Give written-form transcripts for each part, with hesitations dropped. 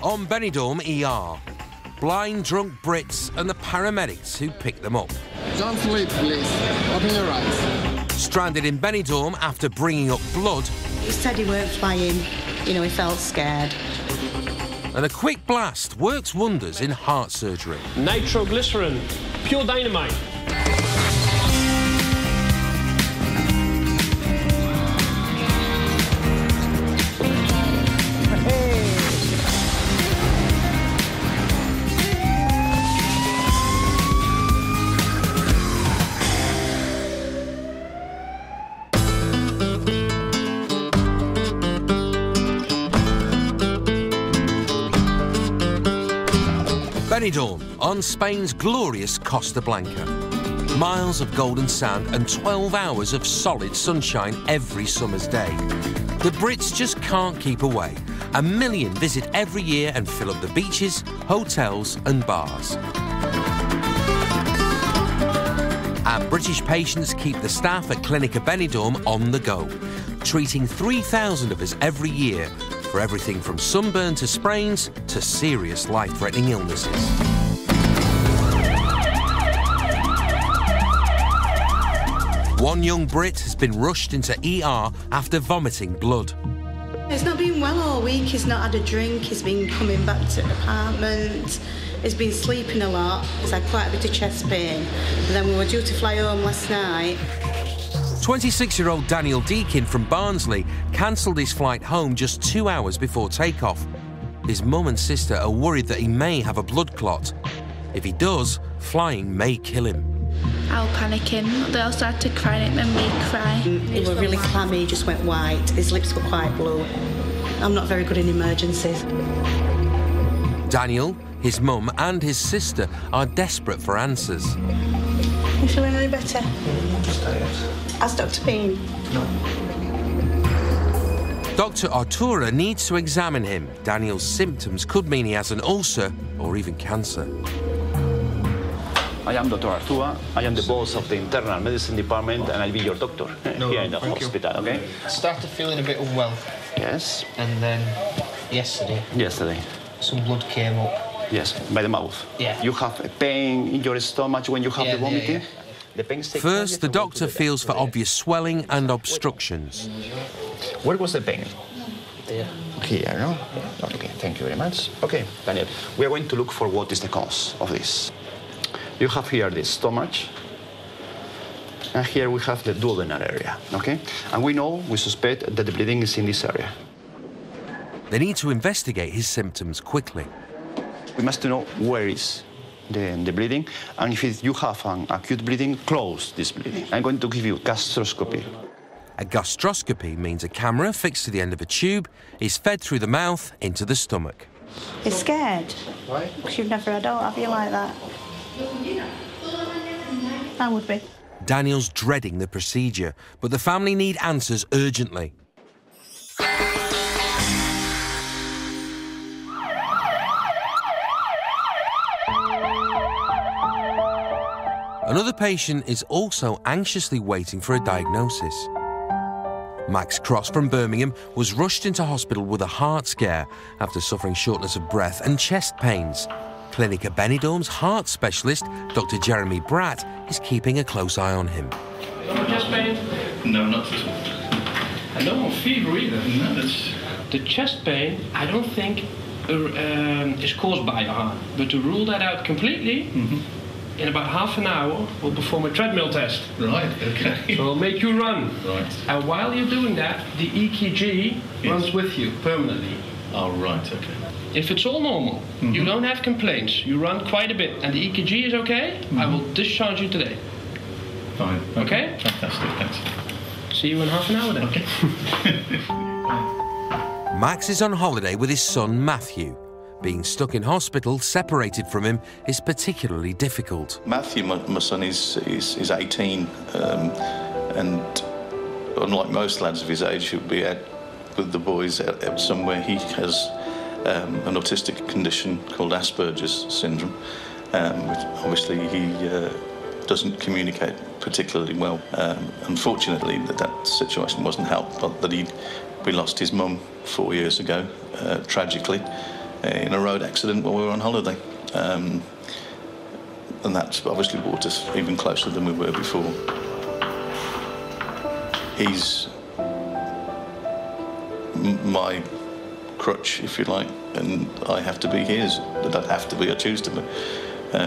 On Benidorm ER, blind drunk Brits and the paramedics who pick them up. Don't sleep, please. Open your eyes. Stranded in Benidorm after bringing up blood. He said he weren't flying. You know, he felt scared. And a quick blast works wonders in heart surgery. Nitroglycerin, pure dynamite. Benidorm, on Spain's glorious Costa Blanca. Miles of golden sand and 12 hours of solid sunshine every summer's day. The Brits just can't keep away. 1 million visit every year and fill up the beaches, hotels and bars. And British patients keep the staff at Clínica Benidorm on the go, treating 3,000 of us every year for everything from sunburn to sprains to serious life-threatening illnesses. One young Brit has been rushed into ER after vomiting blood. He's not been well all week, he's not had a drink, he's been coming back to the apartment, he's been sleeping a lot, he's had quite a bit of chest pain. And then we were due to fly home last night. 26-year-old Daniel Deakin from Barnsley cancelled his flight home just 2 hours before takeoff. His mum and sister are worried that he may have a blood clot. If he does, flying may kill him. I'll panic him. They'll start to cry and it made me cry. He was really clammy, he just went white. His lips were quite blue. I'm not very good in emergencies. Daniel, his mum and his sister are desperate for answers. You feeling any better? Has Dr. been? No. Dr. Artura needs to examine him. Daniel's symptoms could mean he has an ulcer or even cancer. I am Dr. Artua. I am the boss of the internal medicine department and I'll be your doctor here in the hospital, okay? I started feeling a bit unwell. Yes. And then yesterday, some blood came up. Yes, by the mouth. Yeah. You have a pain in your stomach when you have the vomiting? The pain First, the doctor feels for obvious swelling and obstructions. Where was the pain? There. Here, no? Yeah. Okay, thank you very much. Okay, Daniel, we are going to look for what is the cause of this. You have here the stomach, and here we have the duodenal area, okay? And we suspect that the bleeding is in this area. They need to investigate his symptoms quickly. We must know where is the bleeding, and if you have an acute bleeding, close this bleeding. I'm going to give you gastroscopy. A gastroscopy means a camera fixed to the end of a tube is fed through the mouth into the stomach. You're scared? Why? Because you've never had out, have you, like that? I would be. Daniel's dreading the procedure, but the family need answers urgently. Another patient is also anxiously waiting for a diagnosis. Max Cross from Birmingham was rushed into hospital with a heart scare after suffering shortness of breath and chest pains. Clínica Benidorm's heart specialist, Dr. Jeremy Bratt, is keeping a close eye on him. No chest pain? No, not at all. And no fever either. No, that's... The chest pain, I don't think, is caused by your heart. But to rule that out completely, in about half an hour, we'll perform a treadmill test. Right, okay. So we'll make you run. Right. And while you're doing that, the EKG runs with you permanently. Oh, right, okay. If it's all normal, you don't have complaints, you run quite a bit, and the EKG is okay, I will discharge you today. Fine. Okay? Fantastic, thanks. See you in half an hour then. Okay. Max is on holiday with his son Matthew. Being stuck in hospital, separated from him, is particularly difficult. Matthew, my son, is 18, and unlike most lads of his age, he'll be out with the boys out somewhere. He has an autistic condition called Asperger's syndrome, which obviously he doesn't communicate particularly well. Unfortunately, that situation wasn't helped, but that we lost his mum 4 years ago, tragically. in a road accident while we were on holiday. And that's obviously brought us even closer than we were before. He's my crutch, if you like, and I have to be his. I don't have to be, I choose to be.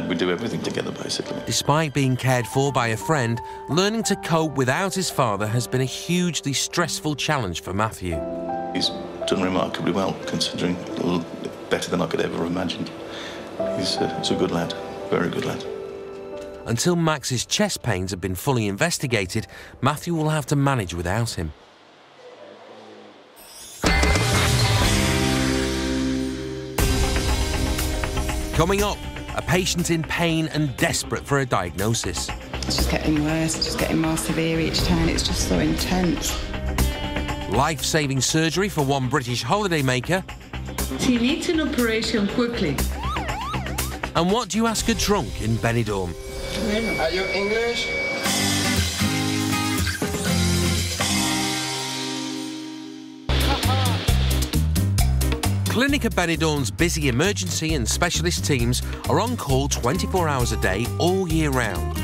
We do everything together, basically. Despite being cared for by a friend, learning to cope without his father has been a hugely stressful challenge for Matthew. He's done remarkably well, considering better than I could ever have imagined. He's a good lad, very good lad. Until Max's chest pains have been fully investigated, Matthew will have to manage without him. Coming up, a patient in pain and desperate for a diagnosis. It's just getting worse, it's just getting more severe each time. It's just so intense. Life-saving surgery for one British holidaymaker. He needs an operation quickly. And what do you ask a drunk in Benidorm? Are you English? Clinic at Benidorm's busy emergency and specialist teams are on call 24 hours a day all year round.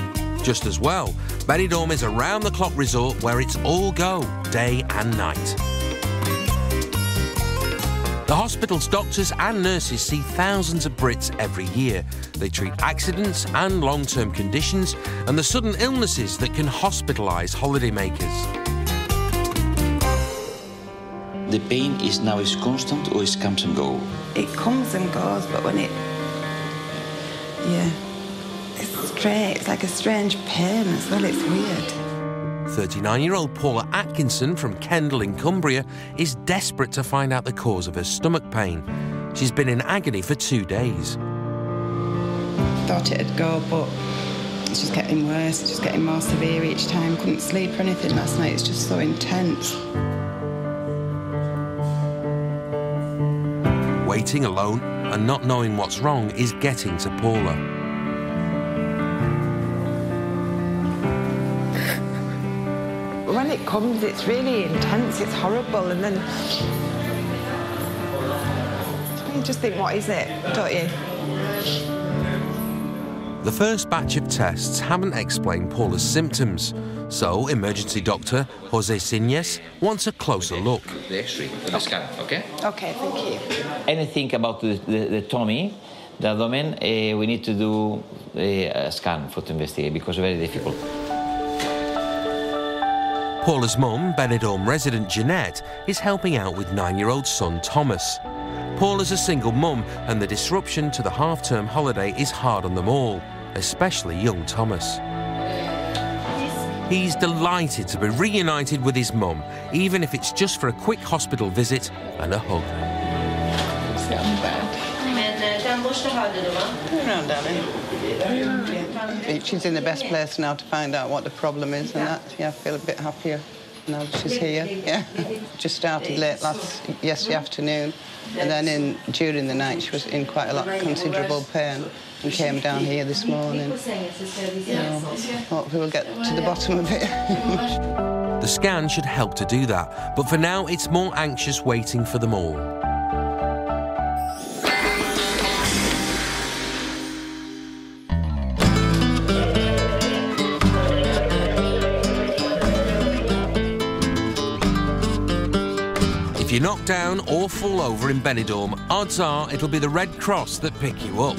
Just as well, Benidorm is a round-the-clock resort where it's all go, day and night. The hospital's doctors and nurses see thousands of Brits every year. They treat accidents and long-term conditions and the sudden illnesses that can hospitalise holidaymakers. The pain is constant or it comes and goes? It comes and goes, but when it... Yeah. It's strange. It's like a strange pain as well. It's weird. 39-year-old Paula Atkinson from Kendal in Cumbria is desperate to find out the cause of her stomach pain. She's been in agony for 2 days. Thought it'd go, but it's just getting worse, just getting more severe each time. Couldn't sleep or anything last night. It's just so intense. Waiting alone and not knowing what's wrong is getting to Paula. When it comes, it's really intense, it's horrible, and then you just think, what is it, don't you? The first batch of tests haven't explained Paula's symptoms, so emergency doctor Jose Signes wants a closer look. The X-ray, the scan, okay? Okay, thank you. Anything about the tummy, the abdomen, we need to do a scan to investigate because it's very difficult. Paula's mum, Benidorm resident Jeanette, is helping out with 9-year-old son Thomas. Paula's a single mum and the disruption to the half-term holiday is hard on them all, especially young Thomas. He's delighted to be reunited with his mum, even if it's just for a quick hospital visit and a hug. She's in the best place now to find out what the problem is and that. Yeah, I feel a bit happier now that she's here. Yeah, just started late yesterday afternoon, and then during the night she was in quite a lot considerable pain and came down here this morning. Hopefully we'll get to the bottom of it. The scan should help to do that, but for now it's more anxious waiting for them all. If you're knocked down or fall over in Benidorm, odds are it'll be the Red Cross that pick you up.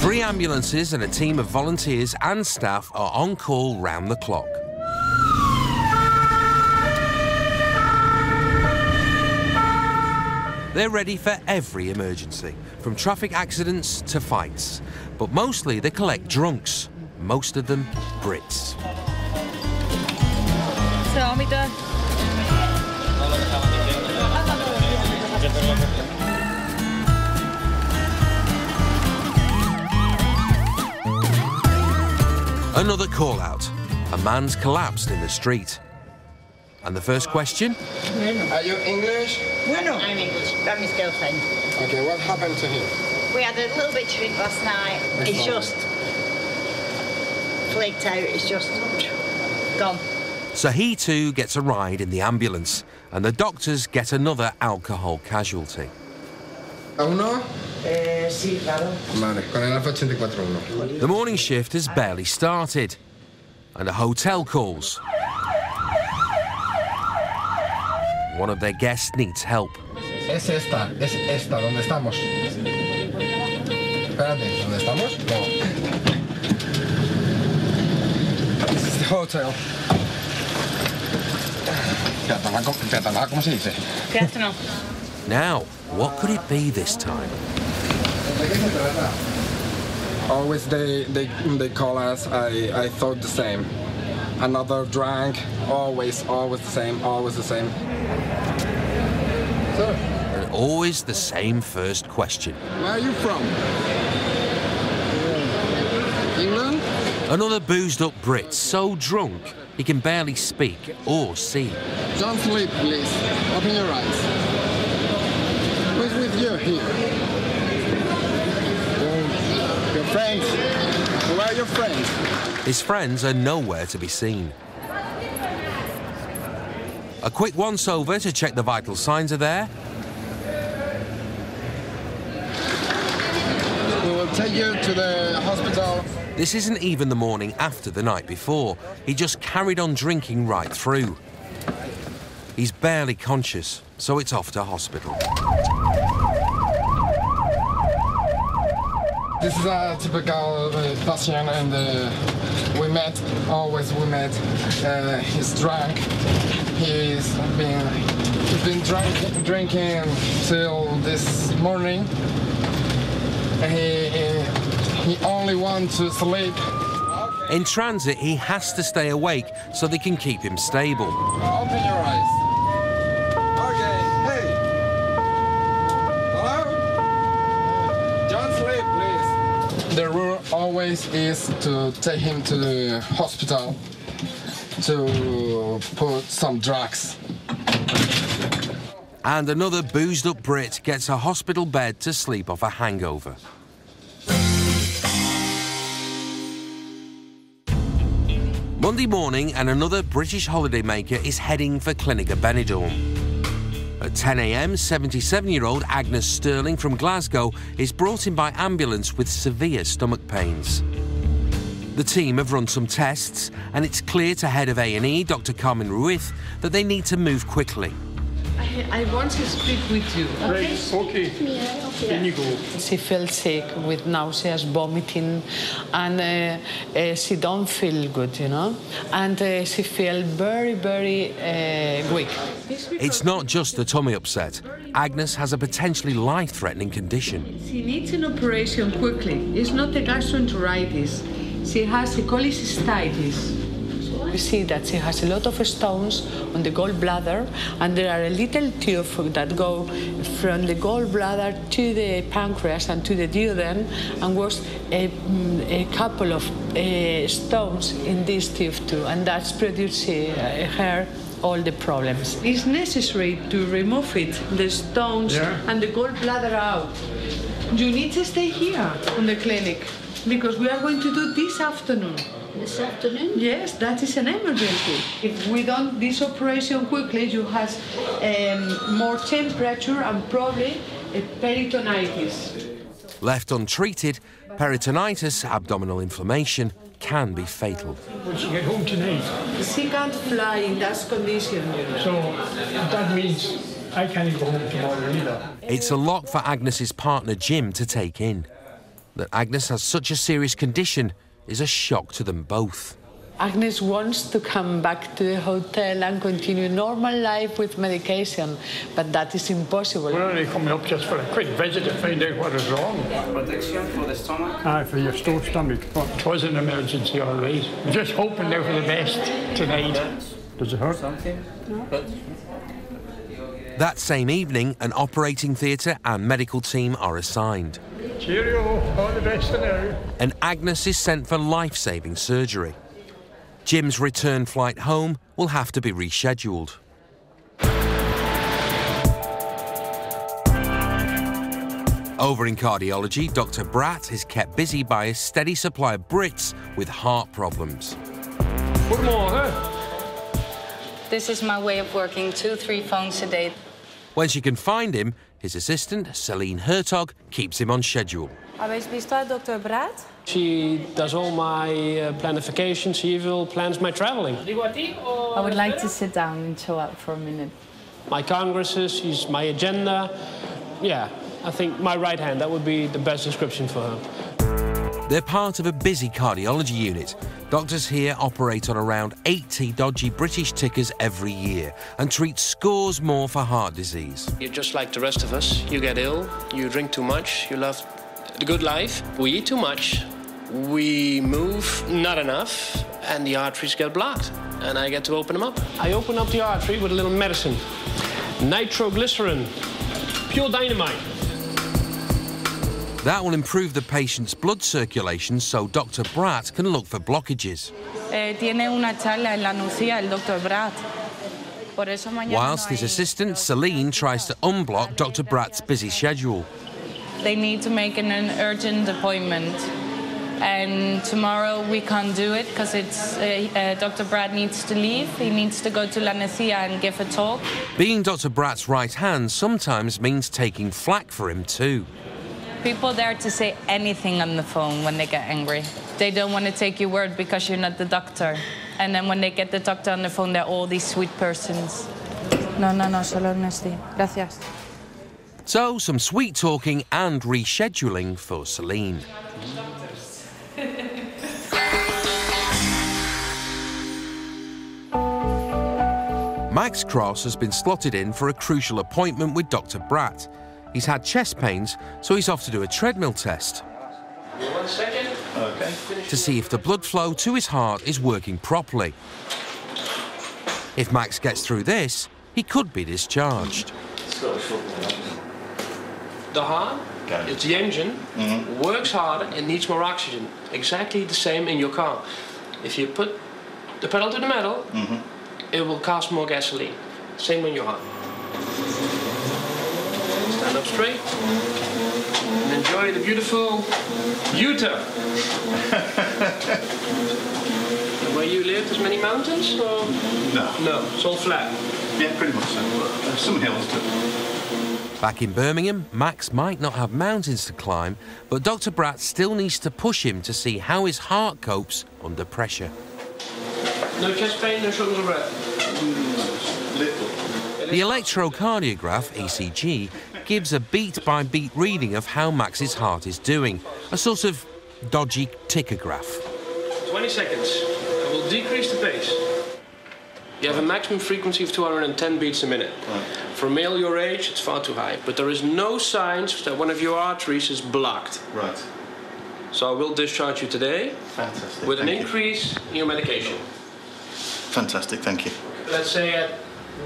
3 ambulances and a team of volunteers and staff are on call round the clock. They're ready for every emergency, from traffic accidents to fights. But mostly they collect drunks, most of them Brits. Another call-out. A man's collapsed in the street. And the first question? Are you English? No, I'm English. I'm his girlfriend. Okay, what happened to him? We had a little bit of drink last night. It's just flaked out. It's just gone. So he too gets a ride in the ambulance, and the doctors get another alcohol casualty. ¿Uno? Sí, claro. Vale, con el Alfa 84-1. The morning shift has barely started, and a hotel calls. One of their guests needs help. Es esta, ¿dónde estamos? Espérate, ¿dónde estamos? No. This is the hotel. Peatonal, ¿cómo se dice? Peatonal. Now, what could it be this time? Always they call us, I thought the same. Another drunk, always the same, always the same. Sir. And always the same first question. Where are you from? England? Another boozed-up Brit, so drunk he can barely speak or see. Don't sleep, please. Open your eyes. Who's with you here? Your friends. Who are your friends? His friends are nowhere to be seen. A quick once-over to check the vital signs are there. We will take you to the hospital. This isn't even the morning after the night before. He just carried on drinking right through. He's barely conscious, so it's off to hospital. This is a typical patient, and we met. He's drunk. He's been drinking till this morning. He only wants to sleep. In transit, he has to stay awake so they can keep him stable. Open your eyes. Okay, hey. Hello? Don't sleep, please. The rule always is to take him to the hospital to put some drugs. And another boozed-up Brit gets a hospital bed to sleep off a hangover. Monday morning, and another British holidaymaker is heading for clinic at Benidorm. At 10 a.m, 77-year-old Agnes Sterling from Glasgow is brought in by ambulance with severe stomach pains. The team have run some tests, and it's clear to head of A&E, Dr. Carmen Ruiz, that they need to move quickly. I want to speak with you. Okay. Okay. Then you go. She feels sick with nauseous, vomiting, and she don't feel good, you know. And she feels very, very weak. It's not just the tummy upset. Agnes has a potentially life-threatening condition. She needs an operation quickly. It's not a gastroenteritis. She has a cholecystitis. We see that she has a lot of stones on the gallbladder, and there are a little tube that go from the gallbladder to the pancreas and to the duodenum, and was a couple of stones in this tube too, and that's producing her all the problems. It's necessary to remove it, the stones and the gallbladder out. You need to stay here in the clinic, because we are going to do this afternoon. This afternoon? Yes, that is an emergency. If we don't this operation quickly, you have more temperature and probably a peritonitis. Left untreated, peritonitis, abdominal inflammation, can be fatal. Will she get home tonight? She can't fly in that condition. So that means I can't go home tomorrow either. It's a lot for Agnes's partner Jim to take in. That Agnes has such a serious condition is a shock to them both. Agnes wants to come back to the hotel and continue normal life with medication, but that is impossible. We're only coming up just for a quick visit to find out what is wrong. Protection for the stomach? Aye, for your stomach. Well, it was an emergency, all right. We're just hoping now for the best tonight. Does it hurt? Something? No. That same evening, an operating theatre and medical team are assigned. Cheerio, all the best for now. And Agnes is sent for life-saving surgery. Jim's return flight home will have to be rescheduled. Over in cardiology, Dr. Bratt is kept busy by a steady supply of Brits with heart problems. Goedemorgen. This is my way of working, 2-3 phones a day. When she can find him, his assistant, Celine Hertog, keeps him on schedule. ¿Habéis visto al Dr. Brad? She does all my planification. She even plans my traveling. I would like to sit down and chill out for a minute. My congresses, she's my agenda. Yeah, I think my right hand, that would be the best description for her. They're part of a busy cardiology unit. Doctors here operate on around 80 dodgy British tickers every year and treat scores more for heart disease. You're just like the rest of us. You get ill, you drink too much, you love the good life. We eat too much, we move not enough, and the arteries get blocked. And I get to open them up. I open up the artery with a little medicine. Nitroglycerin, pure dynamite. That will improve the patient's blood circulation so Dr. Bratt can look for blockages. Tiene una charla en la Nucía, el Dr. Brad. Por eso mañana Whilst his assistant, Celine, tries to unblock Dr. Bratt's busy schedule. They need to make an urgent appointment. And tomorrow we can't do it because it's Dr. Brad needs to leave. He needs to go to La Nucía and give a talk. Being Dr. Bratt's right hand sometimes means taking flack for him too. People dare to say anything on the phone when they get angry. They don't want to take your word because you're not the doctor. And then when they get the doctor on the phone, they're all these sweet persons. No, solo no estoy. Gracias. So, some sweet talking and rescheduling for Celine. Max Cross has been slotted in for a crucial appointment with Dr. Bratt. He's had chest pains, so he's off to do a treadmill test. 1 second. Okay. To see if the blood flow to his heart is working properly. If Max gets through this, he could be discharged. The heart, it's the engine, works harder and needs more oxygen. Exactly the same in your car. If you put the pedal to the metal, it will cost more gasoline. Same in your heart. Stand up straight and enjoy the beautiful Utah. Where you live, there's many mountains? Or? No, it's all flat. Yeah, pretty much so. Some hills too. Back in Birmingham, Max might not have mountains to climb, but Dr. Bratt still needs to push him to see how his heart copes under pressure. No chest pain, no shortness of breath? Little. The electrocardiograph, ECG, gives a beat-by-beat reading of how Max's heart is doing, a sort of dodgy ticker graph. 20 seconds. I will decrease the pace. You have a maximum frequency of 210 beats a minute. Right. For a male your age, it's far too high. But there is no signs that one of your arteries is blocked. Right. So I will discharge you today. Fantastic. With an increase in your medication. Fantastic, thank you. Let's say at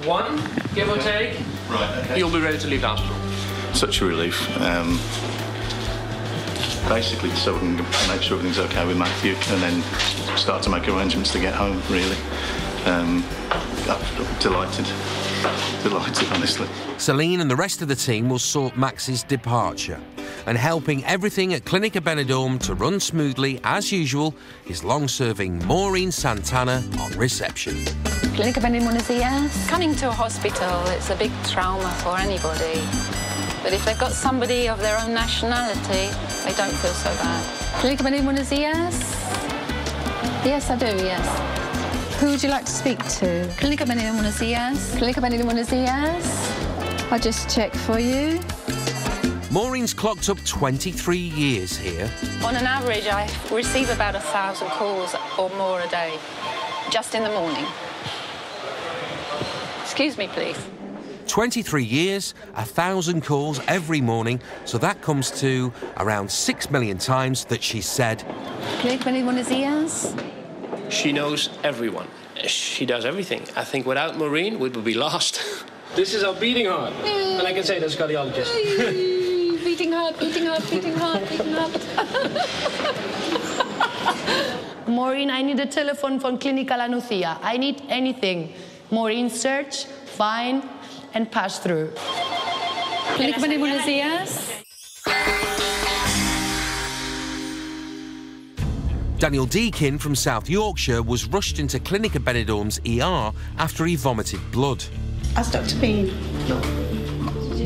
1, give or take, right, okay. You'll be ready to leave the hospital. Such a relief. Basically, so we can make sure everything's okay with Matthew and then start to make arrangements to get home, really. I'm delighted, honestly. Celine and the rest of the team will sort Max's departure. And helping everything at Clinica Benidorm to run smoothly, as usual, is long-serving Maureen Santana on reception. Clinica Benidorm, buenos días. Coming to a hospital, it's a big trauma for anybody. But if they've got somebody of their own nationality, they don't feel so bad. Clinica Benidorm, buenos días. Yes, I do, yes. Who would you like to speak to? Clinica Benidorm, buenos días. Clinica Benidorm, buenos días. I'll just check for you. Maureen's clocked up 23 years here. On an average, I receive about 1,000 calls or more a day, just in the morning. Excuse me, please. 23 years, 1,000 calls every morning, so that comes to around 6 million times that she said... Clinica Benidorm, buenos días. She knows everyone. She does everything. I think without Maureen, we would be lost. This is our beating heart. And I can say that's cardiologist. Beating heart, beating heart, beating heart, beating heart. Maureen, I need a telephone from Clinica La Nucía. I need anything. Maureen, search, find, and pass through. Clinica Benidorm, buenos días. Daniel Deakin from South Yorkshire was rushed into Clinica Benidorm's ER after he vomited blood. Has Dr. been? No.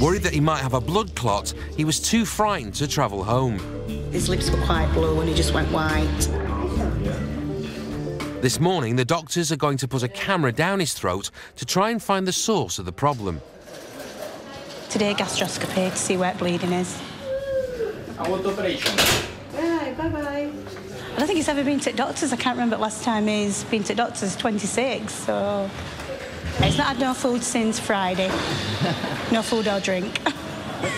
Worried that he might have a blood clot, he was too frightened to travel home. His lips were quite blue and he just went white. This morning, the doctors are going to put a camera down his throat to try and find the source of the problem. Today, gastroscopy to see where bleeding is. I want operation. Bye, bye-bye. I don't think he's ever been to doctors. I can't remember the last time he's been to doctors, 26, so... He's not had no food since Friday. No food or drink.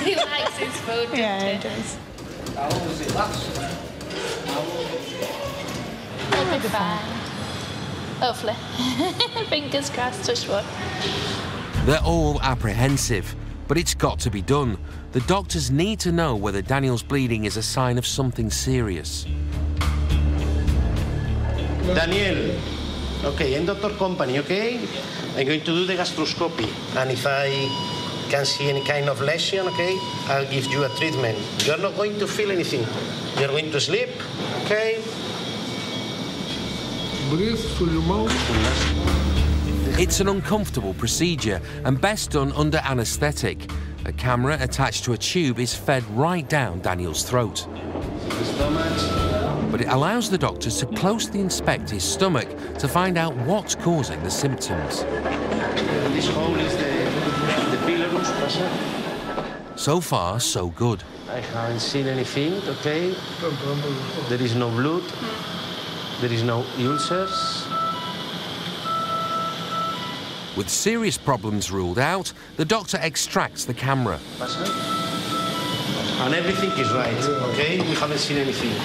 He likes his food, doesn't Yeah, he? he does. How long does it last? He'll be fine. Hopefully. Fingers crossed, touch wood. They're all apprehensive, but it's got to be done. The doctors need to know whether Daniel's bleeding is a sign of something serious. Daniel, okay, I'm Dr. Company, okay? I'm going to do the gastroscopy, and if I can see any kind of lesion, okay, I'll give you a treatment. You're not going to feel anything. You're going to sleep, okay? Breathe through your mouth. It's an uncomfortable procedure and best done under anaesthetic. A camera attached to a tube is fed right down Daniel's throat. But it allows the doctors to closely inspect his stomach to find out what's causing the symptoms. This hole is the pylorus. So far, so good. I haven't seen anything, okay? There is no blood. There is no ulcers. With serious problems ruled out, the doctor extracts the camera. And everything is right, okay? We haven't seen anything.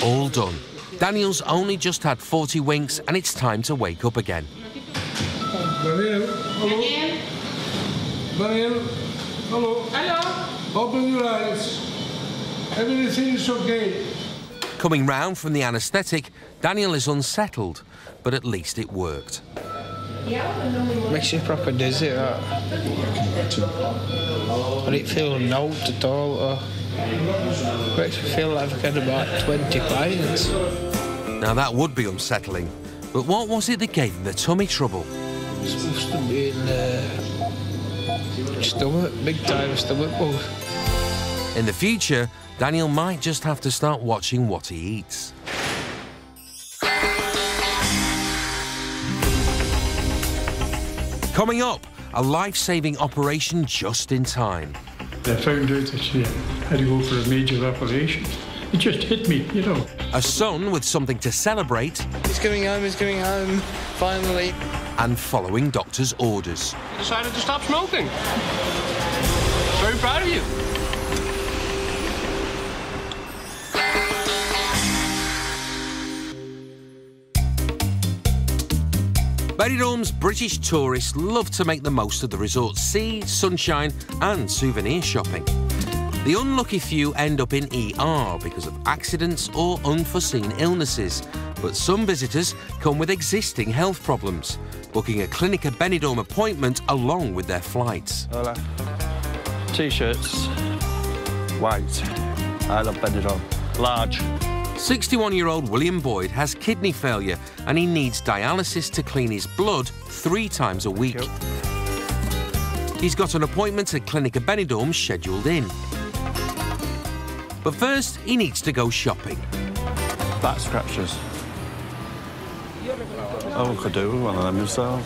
All done. Daniel's only just had 40 winks and it's time to wake up again. Daniel, hello. Daniel, hello. Hello. Open your eyes. Everything is okay. Coming round from the anaesthetic, Daniel is unsettled, but at least it worked. Makes you proper dizzy, that. I didn't feel naught at all. Or makes me feel like I've had about 20 pints. Now that would be unsettling, but what was it that gave him the tummy trouble? It must have been stomach, big time stomach bug. In the future, Daniel might just have to start watching what he eats. Coming up, a life-saving operation just in time. I found out that she had to go for a major operation. It just hit me, you know. A son with something to celebrate. He's coming home, finally. And following doctor's orders. You decided to stop smoking. Very proud of you. Benidorm's British tourists love to make the most of the resort's sea, sunshine and souvenir shopping. The unlucky few end up in ER because of accidents or unforeseen illnesses, but some visitors come with existing health problems, booking a Clinica Benidorm appointment along with their flights. Hola. T-shirts, white. I love Benidorm. Large. 61-year-old William Boyd has kidney failure and he needs dialysis to clean his blood 3 times a week. He's got an appointment at Clinica Benidorm scheduled in. But first, he needs to go shopping. Back scratchers. Oh, I could do with one of them yourself.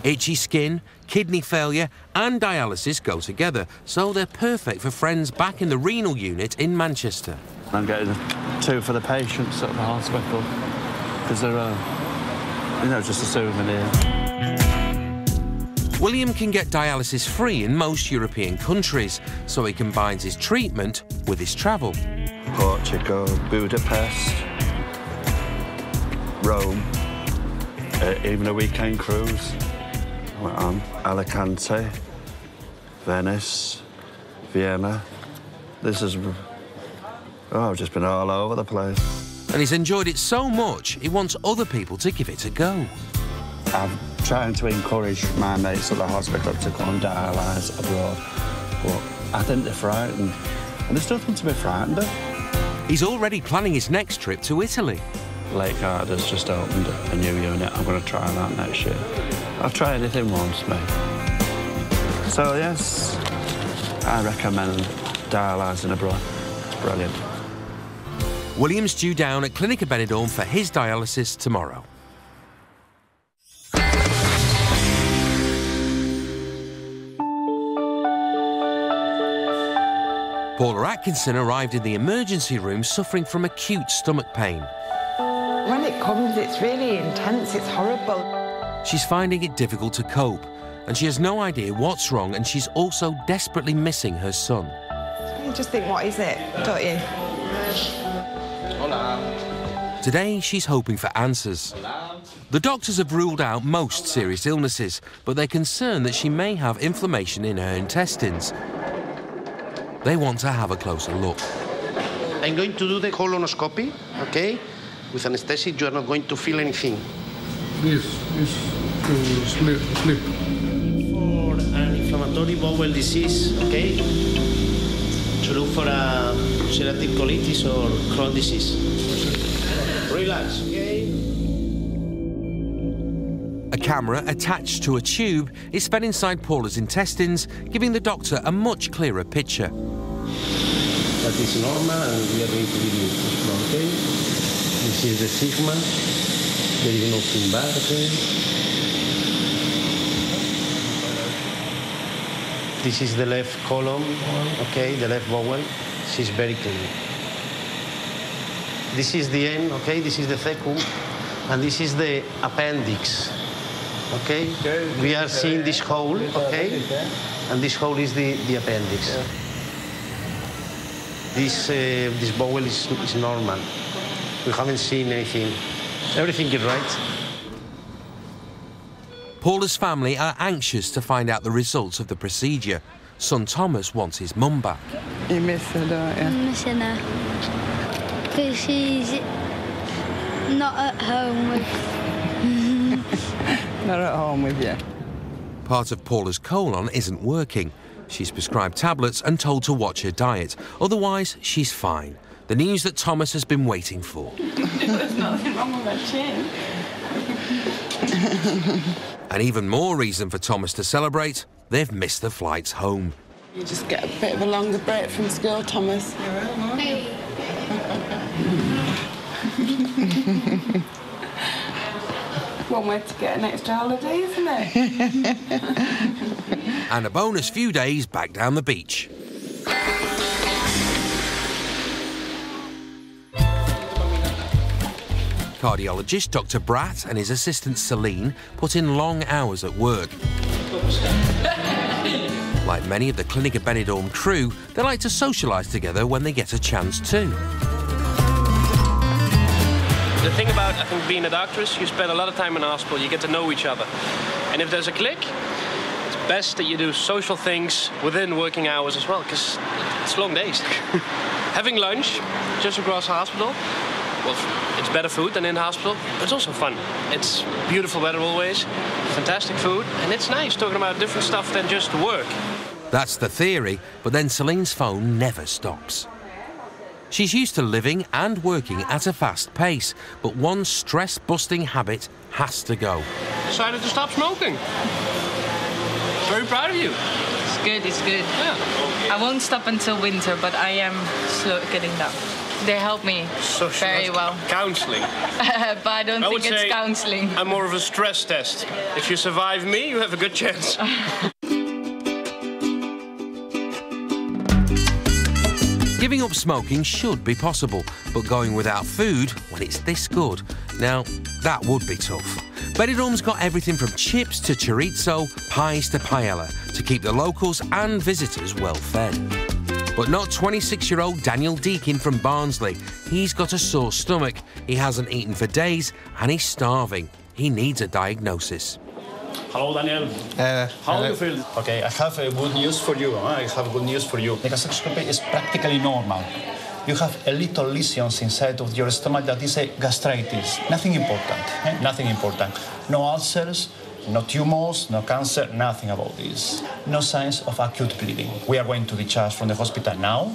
Itchy skin, kidney failure and dialysis go together, so they're perfect for friends back in the renal unit in Manchester. I'm getting 2 for the patients at the hospital because they're, just a souvenir. William can get dialysis free in most European countries, so he combines his treatment with his travel. Portugal, Budapest, Rome, even a weekend cruise. I went on Alicante, Venice, Vienna. I've just been all over the place. And he's enjoyed it so much, he wants other people to give it a go. I'm trying to encourage my mates at the hospital to go and dialyse abroad, but I think they're frightened. And there's nothing to be frightened of. He's already planning his next trip to Italy. Lake Garda's just opened a new unit. I'm going to try that next year. I've tried anything once, mate. So, yes, I recommend dialysing abroad. It's brilliant. William's due down at Clinica Benidorm for his dialysis tomorrow. Paula Atkinson arrived in the emergency room suffering from acute stomach pain. When it comes, it's really intense, it's horrible. She's finding it difficult to cope, and she has no idea what's wrong, and she's also desperately missing her son. You just think, what is it, don't you? Hola. Today, she's hoping for answers. The doctors have ruled out most serious illnesses, but they're concerned that she may have inflammation in her intestines. They want to have a closer look. I'm going to do the colonoscopy, okay? With anesthetic, you are not going to feel anything. This is to sleep. For an inflammatory bowel disease, okay? To look for a ulcerative colitis or Crohn's disease. Relax, okay? A camera attached to a tube is fed inside Paula's intestines, giving the doctor a much clearer picture. That is normal, and we are going to give you this one, okay? This is the sigma. There is nothing bad, okay? This is the left column, okay? The left bowel. She's very clean. This is the end, okay? This is the cecum, and this is the appendix, okay? We are seeing this hole, okay? And this hole is the appendix. This bowel is normal. We haven't seen anything. Everything is right. Paula's family are anxious to find out the results of the procedure. Son Thomas wants his mum back. You miss her, don't you? I'm missing her. Because she's not at home with... Not at home with you. Part of Paula's colon isn't working. She's prescribed tablets and told to watch her diet. Otherwise, she's fine. The news that Thomas has been waiting for. There's nothing wrong with my chin. And even more reason for Thomas to celebrate, they've missed the flights home. You just get a bit of a longer break from school, Thomas. One way to get an extra holiday, isn't it? And a bonus few days back down the beach. Cardiologist Dr. Bratt and his assistant Celine put in long hours at work. Like many of the Clinica Benidorm crew, they like to socialise together when they get a chance too. The thing about, I think, being a doctor is you spend a lot of time in the hospital, you get to know each other. And if there's a click, it's best that you do social things within working hours as well, because it's long days. Having lunch just across the hospital, well, it's better food than in the hospital, but it's also fun. It's beautiful weather always, fantastic food, and it's nice talking about different stuff than just work. That's the theory, but then Celine's phone never stops. She's used to living and working at a fast pace, but one stress-busting habit has to go. Decided to stop smoking. Very proud of you. It's good, it's good. Yeah. I won't stop until winter, but I am slow getting down. They help me very well. Counselling. But I don't think it's counselling. I'm more of a stress test. If you survive me, you have a good chance. Giving up smoking should be possible, but going without food when it's this good, now, that would be tough. Benidorm's got everything from chips to chorizo, pies to paella, to keep the locals and visitors well fed. But not 26-year-old Daniel Deakin from Barnsley. He's got a sore stomach, he hasn't eaten for days, and he's starving. He needs a diagnosis. Hello, Daniel. How do you feel? Okay, I have good news for you. I have good news for you. The gastroscopy is practically normal. You have a little lesions inside of your stomach that is a gastritis. Nothing important. Nothing important. No ulcers, No tumors, no cancer, nothing about this. No signs of acute bleeding. We are going to discharge from the hospital now,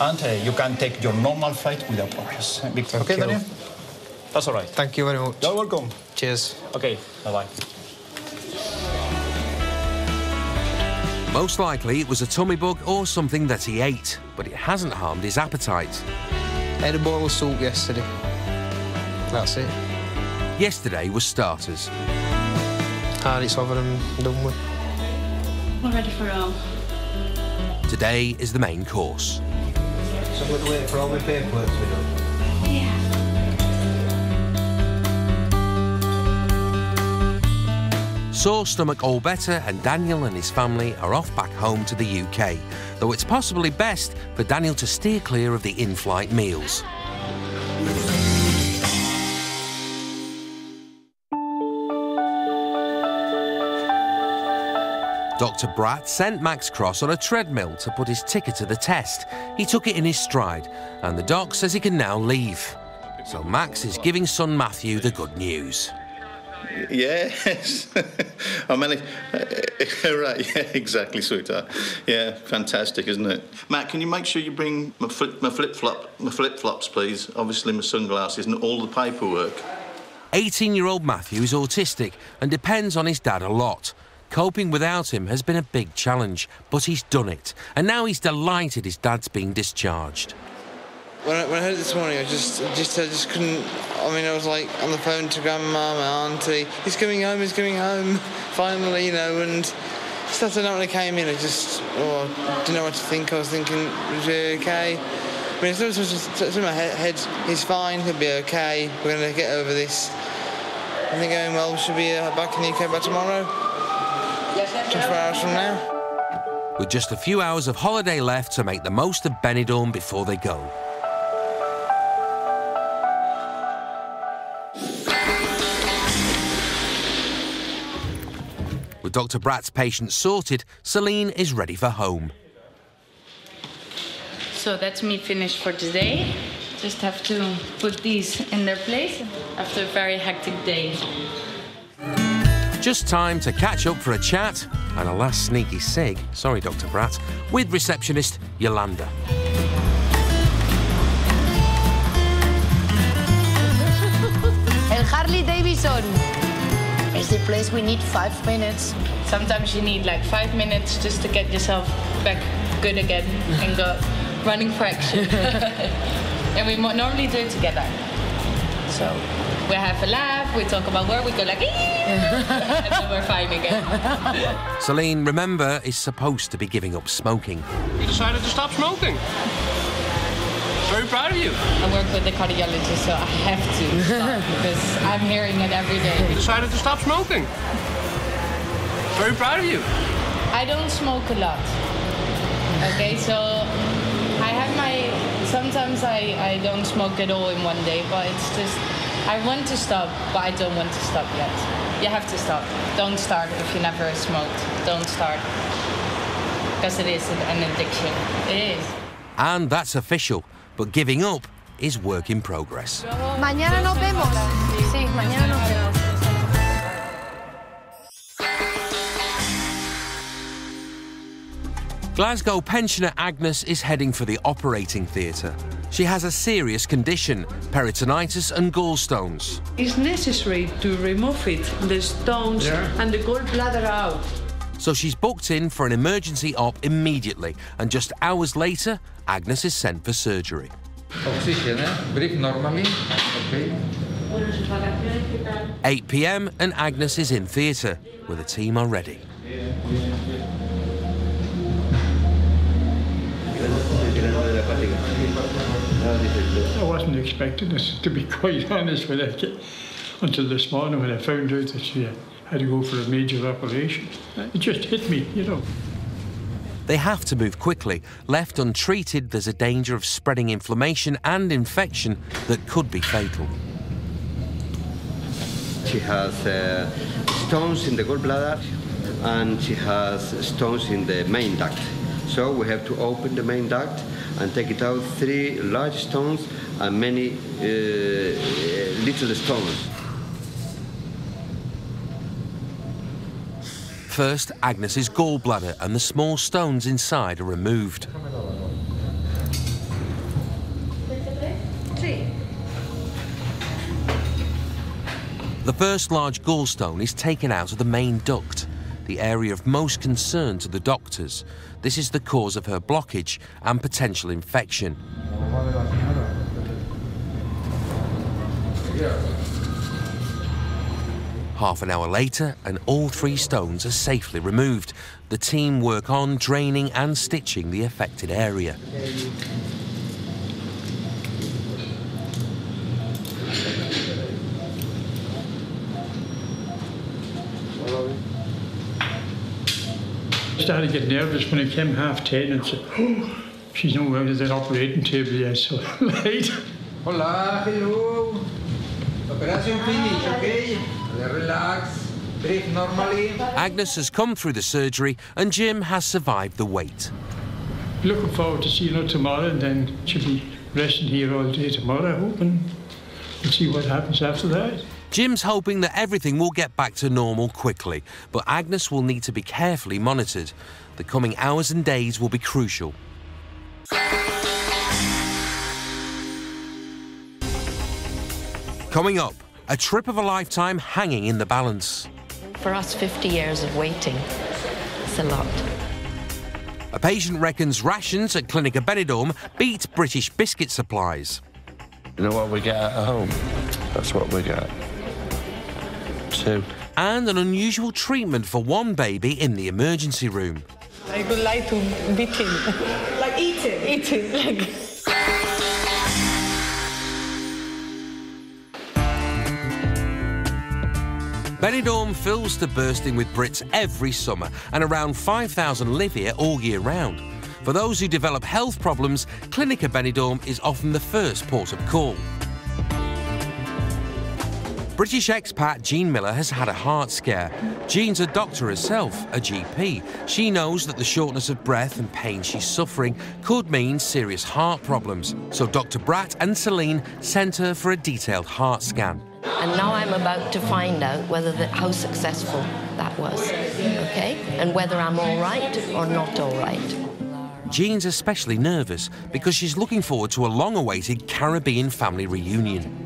and you can take your normal flight without problems. Okay, Daniel? That's all right. Thank you very much. You're welcome. Cheers. Okay, bye-bye. Most likely it was a tummy bug or something that he ate, but it hasn't harmed his appetite. I had a bowl of soup yesterday. That's it. Yesterday was starters. It's over and done with. We're ready for home. Today is the main course. So I'm going to wait for all my paperwork to be done. Yeah. Sore stomach all better, and Daniel and his family are off back home to the UK, though it's possibly best for Daniel to steer clear of the in-flight meals. Dr. Bratt sent Max Cross on a treadmill to put his ticket to the test. He took it in his stride, and the doc says he can now leave. So Max is giving son Matthew the good news. Yes. I managed. Right, yeah, exactly, sweetheart. Yeah, fantastic, isn't it? Matt, can you make sure you bring my flip-flops, please? Obviously, my sunglasses and all the paperwork. 18-year-old Matthew is autistic and depends on his dad a lot. Coping without him has been a big challenge, but he's done it. And now he's delighted his dad's being discharged. When I heard it this morning, I just couldn't. I mean, I was like on the phone to grandma, my auntie. He's coming home, finally, you know. And stuff like that when I came in, I didn't know what to think. I was thinking, is he okay? I mean, it's in my head. He's fine. He'll be okay. We're going to get over this. I think going well. We should be back in the UK by tomorrow. 24 hours from now. With just a few hours of holiday left to make the most of Benidorm before they go. With Dr. Bratt's patients sorted, Celine is ready for home. So that's me finished for today. Just have to put these in their place after a very hectic day. Just time to catch up for a chat and a last sneaky cig, sorry Dr. Bratt, with receptionist Yolanda. El Harley Davidson. It's the place we need 5 minutes. Sometimes you need like 5 minutes just to get yourself back good again and go running for action. And we normally do it together. So we have a laugh, we talk about work, we go like, and then we're fine again. Celine, remember, is supposed to be giving up smoking. You decided to stop smoking. Very proud of you. I work with the cardiologist, so I have to stop because I'm hearing it every day. You decided to stop smoking. Very proud of you. I don't smoke a lot. Okay, so I have sometimes I don't smoke at all in one day, but it's just, I want to stop, but I don't want to stop yet. You have to stop. Don't start if you never smoked. Don't start. Because it is an addiction. It is. And that's official, but giving up is work in progress. Mañana nos vemos. Sí, mañana nos vemos. Glasgow pensioner Agnes is heading for the operating theatre. She has a serious condition, peritonitis and gallstones. It's necessary to remove it, the stones and the gallbladder out. So she's booked in for an emergency op immediately, and just hours later, Agnes is sent for surgery. Oxygen, breathe normally. Okay. 8 p.m. and Agnes is in theatre, where the team are ready. I wasn't expecting this, to be quite honest with you, until this morning when I found out that she had to go for a major operation. It just hit me, you know. They have to move quickly. Left untreated, there's a danger of spreading inflammation and infection that could be fatal. She has stones in the gallbladder and she has stones in the main duct. So we have to open the main duct and take it out 3 large stones and many little stones. First, Agnes's gallbladder and the small stones inside are removed. The first large gallstone is taken out of the main duct, the area of most concern to the doctors. This is the cause of her blockage and potential infection. Half an hour later, and all 3 stones are safely removed. The team work on draining and stitching the affected area. I started to get nervous when it came 10:30 and said, oh, she's not out of the operating table yet, so late. Hola, hello. Operation finished, okay? Relax, breathe normally. Agnes has come through the surgery and Jim has survived the wait. Looking forward to seeing her tomorrow, and then she'll be resting here all day tomorrow, I hope, and we'll see what happens after that. Jim's hoping that everything will get back to normal quickly, but Agnes will need to be carefully monitored. The coming hours and days will be crucial. Coming up, a trip of a lifetime hanging in the balance. For us, 50 years of waiting, it's a lot. A patient reckons rations at Clinica Benidorm beat British biscuit supplies. You know what we get at home? That's what we get. 2. And an unusual treatment for one baby in the emergency room. I would like to beat him. Like eating? Eating, like... Benidorm fills to bursting with Brits every summer, and around 5,000 live here all year round. For those who develop health problems, Clinica Benidorm is often the first port of call. British expat Jean Miller has had a heart scare. Jean's a doctor herself, a GP. She knows that the shortness of breath and pain she's suffering could mean serious heart problems. So Dr. Bratt and Celine sent her for a detailed heart scan. And now I'm about to find out how successful that was, okay? And whether I'm all right or not all right. Jean's especially nervous because she's looking forward to a long-awaited Caribbean family reunion.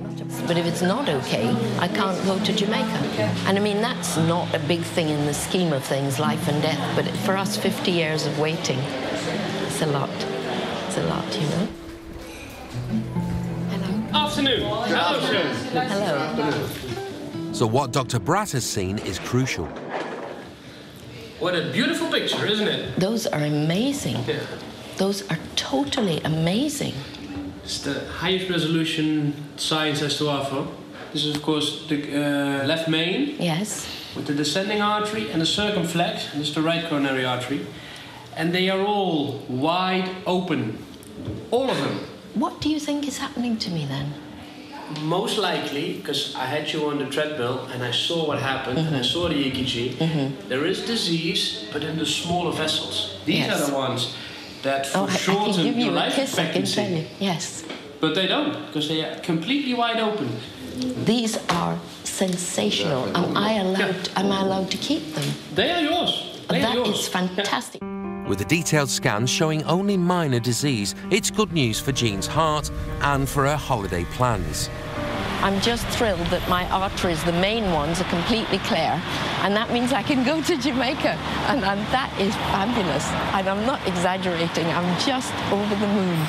But if it's not okay, I can't go to Jamaica. And I mean, that's not a big thing in the scheme of things, life and death, but for us, 50 years of waiting, it's a lot. It's a lot, you know? Afternoon. Hello, sir. Hello. So what Dr. Bratt has seen is crucial. What a beautiful picture, isn't it? Those are amazing. Yeah. Those are totally amazing. It's the highest resolution science has to offer. This is, of course, the left main. Yes. With the descending artery and the circumflex. This is the right coronary artery. And they are all wide open. All of them. What do you think is happening to me then? Most likely, because I had you on the treadmill and I saw what happened, and I saw the EKG, there is disease, but in the smaller vessels. These are the ones that shorten your life expectancy. I can tell you. Yes. But they don't, because they are completely wide open. These are sensational. Am I allowed to keep them? They are yours. That is fantastic. With the detailed scans showing only minor disease, it's good news for Jean's heart and for her holiday plans. I'm just thrilled that my arteries, the main ones, are completely clear, and that means I can go to Jamaica, and that is fabulous. And I'm not exaggerating, I'm just over the moon.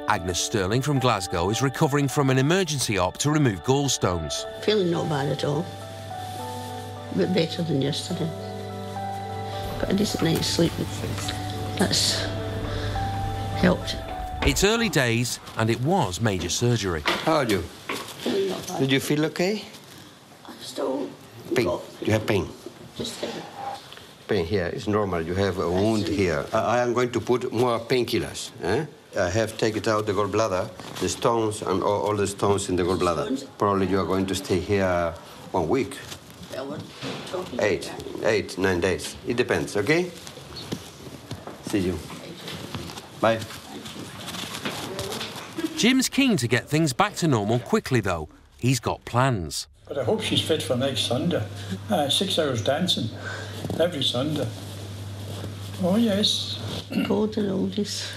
Agnes Sterling from Glasgow is recovering from an emergency op to remove gallstones. Feeling not bad at all. A bit better than yesterday. Got a decent night's sleep. That's helped. It's early days, and it was major surgery. How are you? Feeling not bad. Did you feel okay? I'm still... Pain. You have pain? Just Pain here. It's normal. You have a wound here. I am going to put more painkillers. I have taken out the gallbladder, the stones, and all the stones in the gallbladder. Probably you are going to stay here 1 week. 8, 9 days. It depends, okay? See you. Bye. Jim's keen to get things back to normal quickly, though. he's got plans. But I hope she's fit for next Sunday. 6 hours dancing every Sunday. Oh, yes. Golden oldies.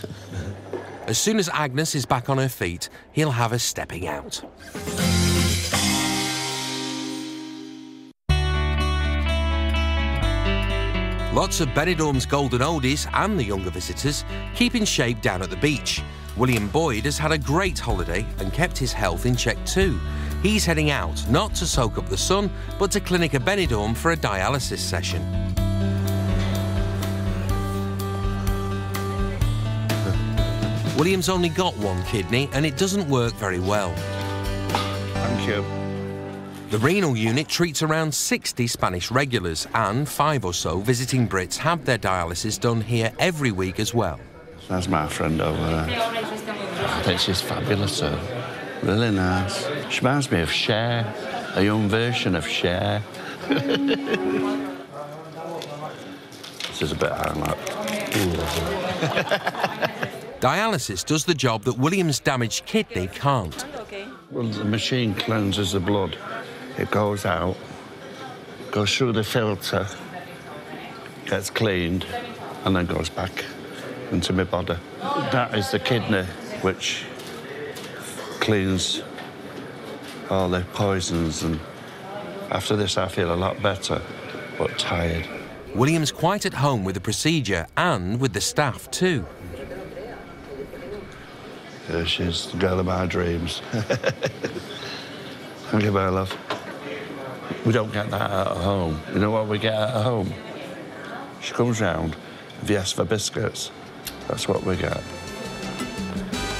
As soon as Agnes is back on her feet, he'll have her stepping out. Lots of Benidorm's golden oldies and the younger visitors keep in shape down at the beach. William Boyd has had a great holiday and kept his health in check too. He's heading out, not to soak up the sun, but to Clinica Benidorm for a dialysis session. William's only got one kidney and it doesn't work very well. Thank you. The renal unit treats around 60 Spanish regulars, and 5 or so visiting Brits have their dialysis done here every week as well. That's my friend over there. I think she's fabulous, sir. Really nice. She reminds me of Cher, a young version of Cher. This is a bit high, like. Dialysis does the job that William's damaged kidney can't. Well, the machine cleanses the blood. It goes out, goes through the filter, gets cleaned, and then goes back into my body. That is the kidney which cleans all the poisons, and after this I feel a lot better, but tired. William's quite at home with the procedure and with the staff too. There she is, the girl of my dreams. Thank you, my love. We don't get that at home. You know what we get at home? She comes round, if you ask for biscuits, that's what we get.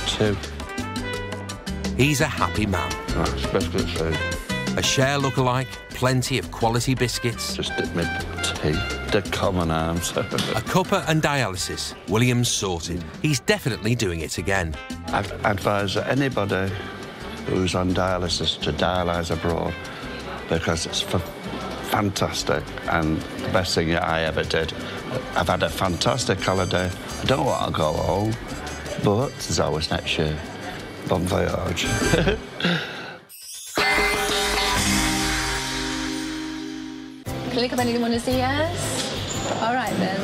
2. He's a happy man. That's biscuits, food. A Cher lookalike, plenty of quality biscuits. Just dip me tea, the common arms. A cuppa and dialysis. William's sorted. He's definitely doing it again. I'd advise anybody who's on dialysis to dialyse abroad, because it's fantastic and the best thing I ever did. I've had a fantastic holiday. I don't want to go home, but there's always next year. Bon voyage. Clinica Benidorm, buenos dias. All right, then.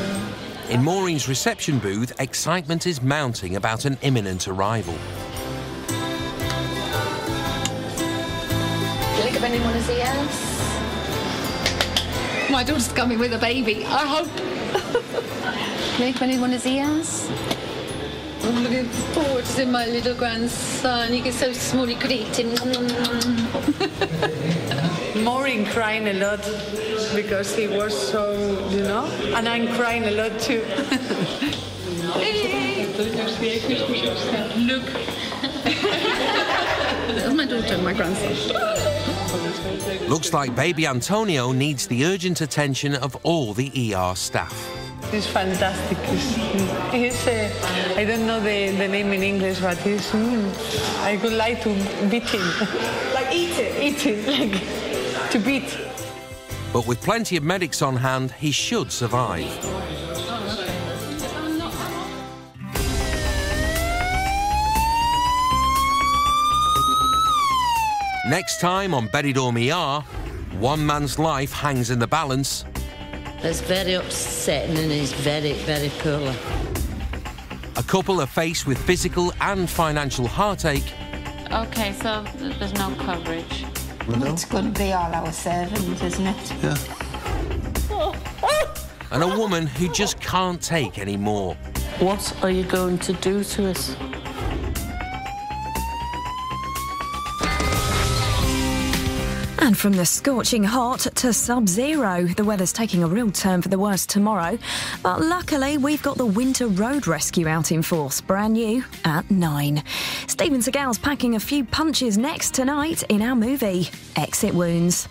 In Maureen's reception booth, excitement is mounting about an imminent arrival. Clinica Benidorm, buenos dias. My daughter's coming with a baby, I hope. Clinica Benidorm, buenos dias. I'm looking forward to seeing my little grandson. He gets so small he could eat him. Maureen crying a lot because he was so, you know, and I'm crying a lot too. Look. That's my daughter and my grandson. Looks like baby Antonio needs the urgent attention of all the ER staff. He's fantastic. He's I don't know the name in English, but he's, I would like to beat him. Like eat him? Eat him, like to beat. But with plenty of medics on hand, he should survive. Next time on Benidorm ER, one man's life hangs in the balance. It's very upsetting and he's very, very poorly. A couple are faced with physical and financial heartache. Okay, so there's no coverage. It's going to be all our servants, isn't it? Yeah. And a woman who just can't take any more. What are you going to do to us? And from the scorching hot to sub-zero, the weather's taking a real turn for the worse tomorrow. But luckily, we've got the winter road rescue out in force, brand new at 9. Steven Seagal's packing a few punches next tonight in our movie, Exit Wounds.